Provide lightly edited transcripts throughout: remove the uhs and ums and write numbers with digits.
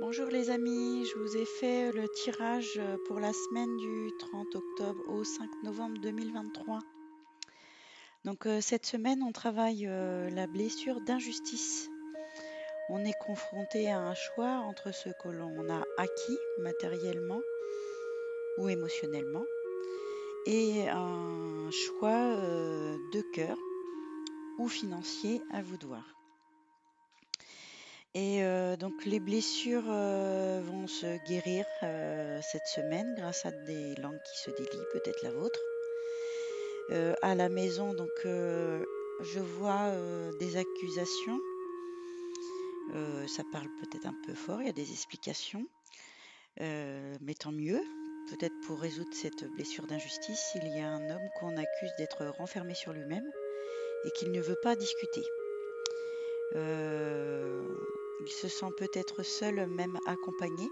Bonjour les amis, je vous ai fait le tirage pour la semaine du 30 octobre au 5 novembre 2023. Donc cette semaine, on travaille la blessure d'injustice. On est confronté à un choix entre ce que l'on a acquis matériellement ou émotionnellement et un choix de cœur ou financier, à vous de voir. Et donc les blessures vont se guérir cette semaine grâce à des langues qui se délient, peut-être la vôtre. À la maison, donc je vois des accusations. Ça parle peut-être un peu fort, il y a des explications, mais tant mieux. Peut-être pour résoudre cette blessure d'injustice, il y a un homme qu'on accuse d'être renfermé sur lui-même et qu'il ne veut pas discuter. Il se sent peut-être seul, même accompagné.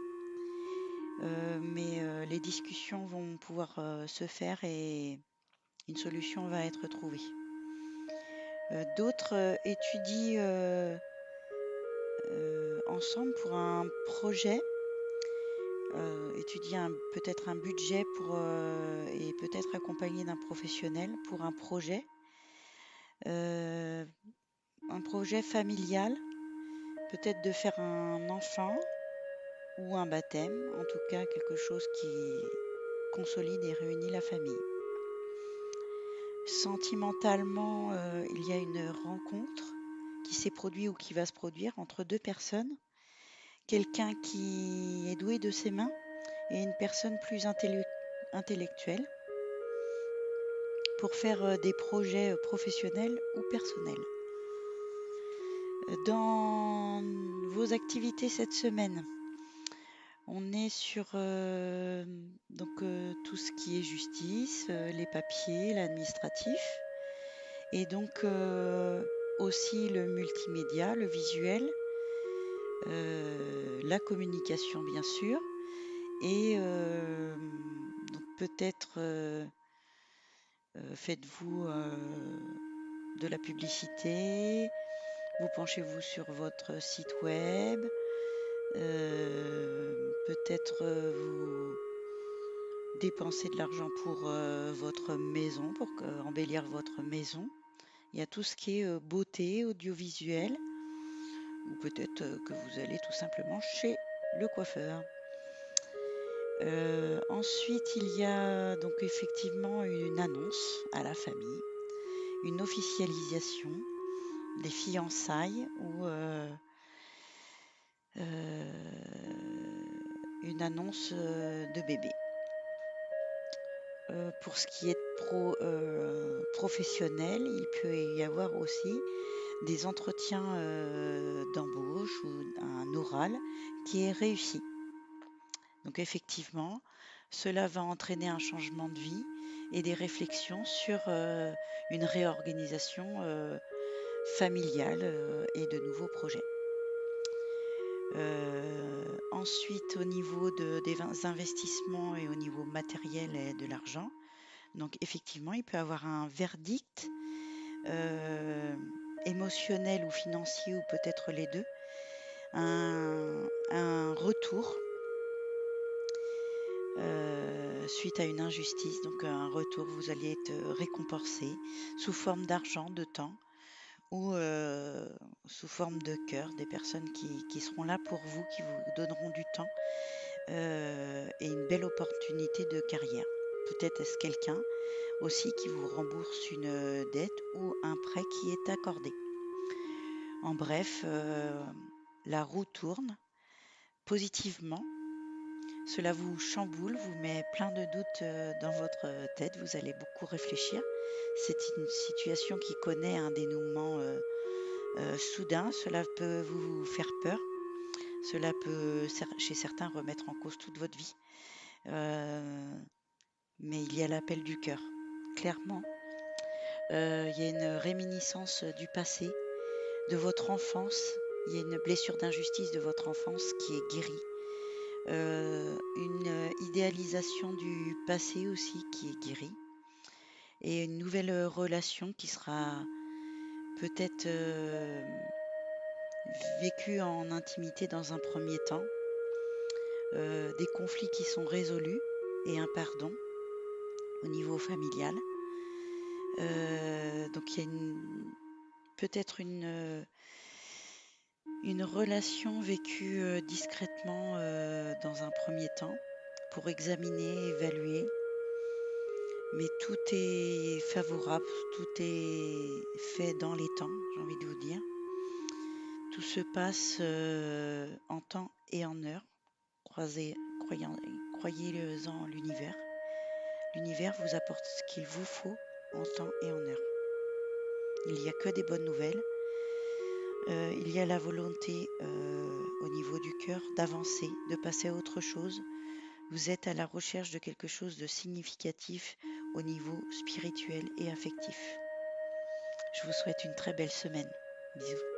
Mais les discussions vont pouvoir se faire et une solution va être trouvée. D'autres étudient ensemble pour un projet, étudient peut-être un budget et peut-être accompagné d'un professionnel pour euh, un projet familial, peut-être de faire un enfant ou un baptême, en tout cas quelque chose qui consolide et réunit la famille. Sentimentalement, il y a une rencontre qui s'est produite ou qui va se produire entre deux personnes. Quelqu'un qui est doué de ses mains et une personne plus intellectuelle pour faire des projets professionnels ou personnels. Dans vos activités cette semaine, on est sur tout ce qui est justice, les papiers, l'administratif. Et donc aussi le multimédia, le visuel, la communication bien sûr, et donc peut-être faites-vous de la publicité, vous penchez-vous sur votre site web, peut-être vous dépensez de l'argent pour votre maison, pour embellir votre maison. Il y a tout ce qui est beauté, audiovisuel, ou peut-être que vous allez tout simplement chez le coiffeur. Ensuite, il y a donc effectivement une annonce à la famille, une officialisation des fiançailles ou une annonce de bébé. Pour ce qui est professionnel, il peut y avoir aussi des entretiens d'embauche ou un oral qui est réussi. Donc effectivement, cela va entraîner un changement de vie et des réflexions sur une réorganisation familiale et de nouveaux projets. Ensuite, au niveau des investissements et au niveau matériel et de l'argent, donc effectivement, il peut y avoir un verdict émotionnel ou financier ou peut-être les deux, un retour suite à une injustice, donc un retour, vous allez être récompensé sous forme d'argent, de temps ou sous forme de cœur, des personnes qui seront là pour vous, qui vous donneront du temps et une belle opportunité de carrière. Peut-être est-ce quelqu'un aussi qui vous rembourse une dette ou un prêt qui est accordé. En bref, la roue tourne positivement. Cela vous chamboule, vous met plein de doutes dans votre tête, vous allez beaucoup réfléchir. C'est une situation qui connaît un dénouement soudain, cela peut vous faire peur, cela peut chez certains remettre en cause toute votre vie. Mais il y a l'appel du cœur, clairement. Il y a une réminiscence du passé, de votre enfance, il y a une blessure d'injustice de votre enfance qui est guérie. Une idéalisation du passé aussi qui est guérie et une nouvelle relation qui sera peut-être vécue en intimité dans un premier temps des conflits qui sont résolus et un pardon au niveau familial. Donc il y a peut-être une relation vécue discrètement dans un premier temps pour examiner, évaluer. Mais tout est favorable, tout est fait dans les temps, j'ai envie de vous dire. Tout se passe en temps et en heure. Croyez-en l'univers. L'univers vous apporte ce qu'il vous faut en temps et en heure. Il n'y a que des bonnes nouvelles. Il y a la volonté au niveau du cœur d'avancer, de passer à autre chose. Vous êtes à la recherche de quelque chose de significatif au niveau spirituel et affectif. Je vous souhaite une très belle semaine. Bisous.